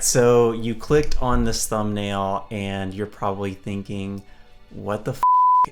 So you clicked on this thumbnail and you're probably thinking, what the f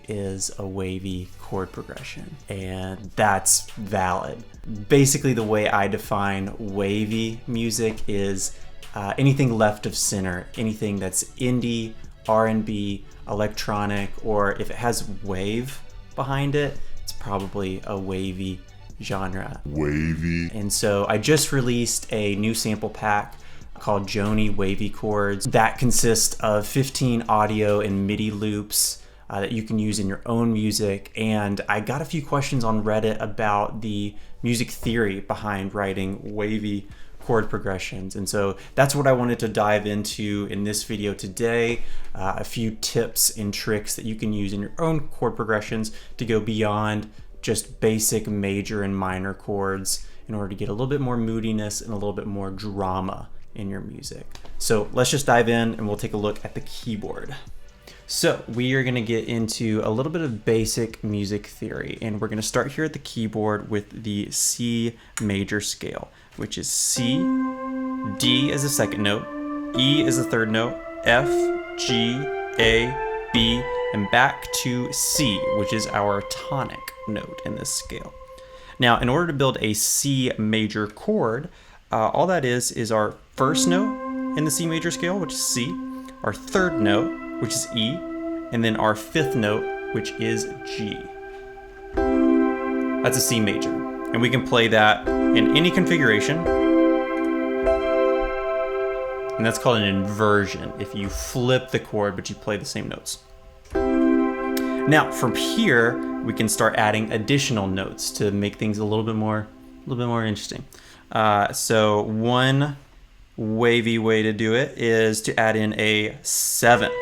is a wavy chord progression? And that's valid. Basically, the way I define wavy music is anything left of center, anything that's indie, R&B, electronic, or if it has wave behind it, it's probably a wavy genre. Wavy. And so I just released a new sample pack called Jonie Wavy Chords. That consists of 15 audio and MIDI loops that you can use in your own music. And I got a few questions on Reddit about the music theory behind writing wavy chord progressions. And so that's what I wanted to dive into in this video today. A few tips and tricks that you can use in your own chord progressions to go beyond just basic major and minor chords in order to get a little bit more moodiness and a little bit more drama in your music. So let's just dive in and we'll take a look at the keyboard. So we are going to get into a little bit of basic music theory, and we're going to start here at the keyboard with the C major scale, which is C, D as a second note, E as a third note, F, G, A, B, and back to C, which is our tonic note in this scale. Now, in order to build a C major chord, all that is our first note in the C major scale, which is C, our third note, which is E, and then our fifth note, which is G. That's a C major. And we can play that in any configuration. And that's called an inversion, if you flip the chord but you play the same notes. Now, from here, we can start adding additional notes to make things a little bit more interesting. So one wavy way to do it is to add in a seventh.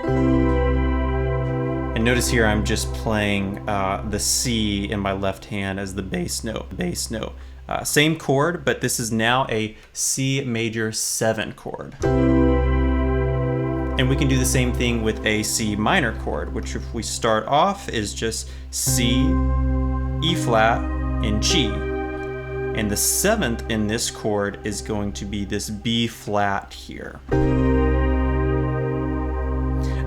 And notice here I'm just playing the C in my left hand as the bass note. Same chord, but this is now a C major 7 chord. And we can do the same thing with a C minor chord, which if we start off is just C, E flat, and G. And the seventh in this chord is going to be this B flat here.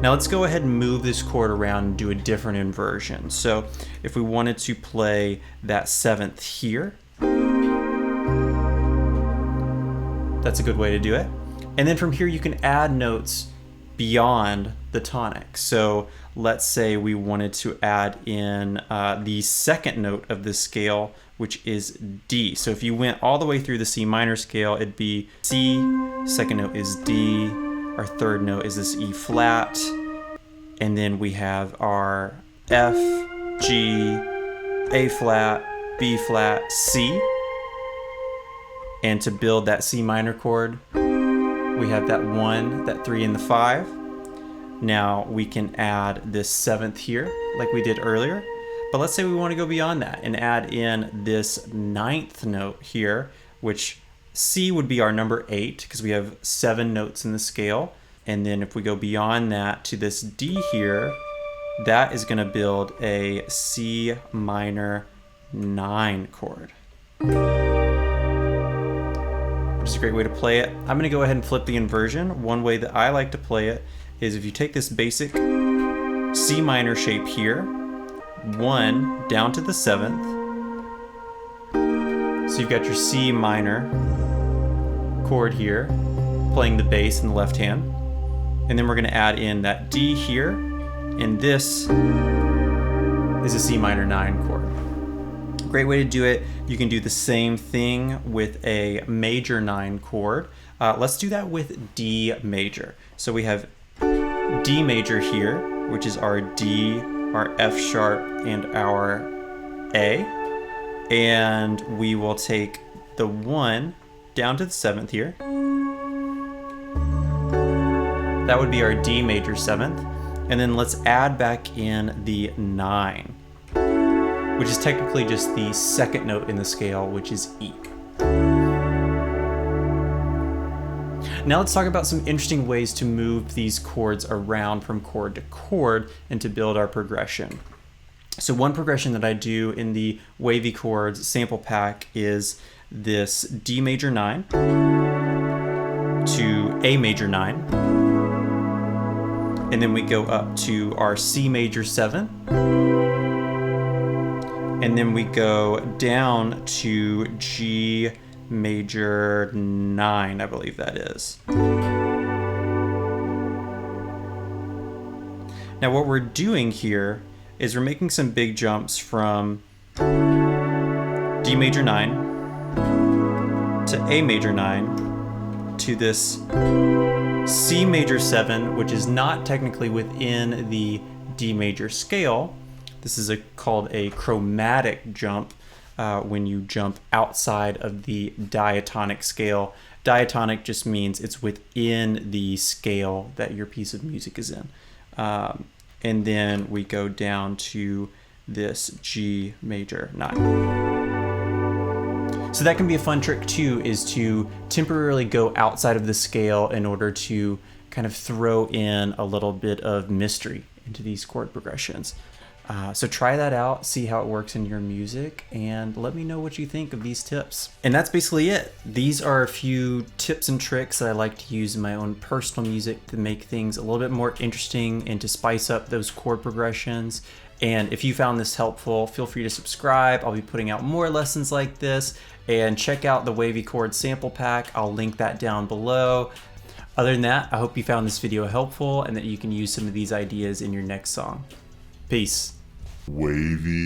Now let's go ahead and move this chord around and do a different inversion. So if we wanted to play that seventh here, that's a good way to do it. And then from here you can add notes beyond the tonic. So let's say we wanted to add in the second note of the scale, which is D. So if you went all the way through the C minor scale, it'd be C, second note is D, our third note is this E flat, and then we have our F, G, A flat, B flat, C. And to build that C minor chord, we have that 1, that 3, and the 5. Now we can add this seventh here, like we did earlier. But let's say we want to go beyond that and add in this ninth note here, which C would be our number 8 because we have 7 notes in the scale. And then if we go beyond that to this D here, that is going to build a C minor 9 chord, which is a great way to play it. I'm going to go ahead and flip the inversion. One way that I like to play it is if you take this basic C minor shape here, 1 down to the 7th. So you've got your C minor chord here, playing the bass in the left hand. And then we're going to add in that D here, and this is a C minor 9 chord. Great way to do it. You can do the same thing with a major 9 chord. Let's do that with D major. So we have D major here, which is our D, our F sharp, and our A. And we will take the 1 down to the 7th here. That would be our D major 7th. And then let's add back in the 9, which is technically just the second note in the scale, which is E. Now let's talk about some interesting ways to move these chords around from chord to chord and to build our progression. So one progression that I do in the Wavy Chords sample pack is this D major 9 to A major 9, and then we go up to our C major 7, and then we go down to G major 9, I believe that is. Now what we're doing here is we're making some big jumps from D major 9 to A major 9 to this C major 7, which is not technically within the D major scale. This is called a chromatic jump when you jump outside of the diatonic scale. Diatonic just means it's within the scale that your piece of music is in. And then we go down to this G major 9. So that can be a fun trick too, is to temporarily go outside of the scale in order to kind of throw in a little bit of mystery into these chord progressions. So try that out, see how it works in your music, and let me know what you think of these tips. And that's basically it. These are a few tips and tricks that I like to use in my own personal music to make things a little bit more interesting and to spice up those chord progressions. And if you found this helpful, feel free to subscribe. I'll be putting out more lessons like this, and check out the Wavy Chord sample pack. I'll link that down below. Other than that, I hope you found this video helpful and that you can use some of these ideas in your next song. Peace. Wavy.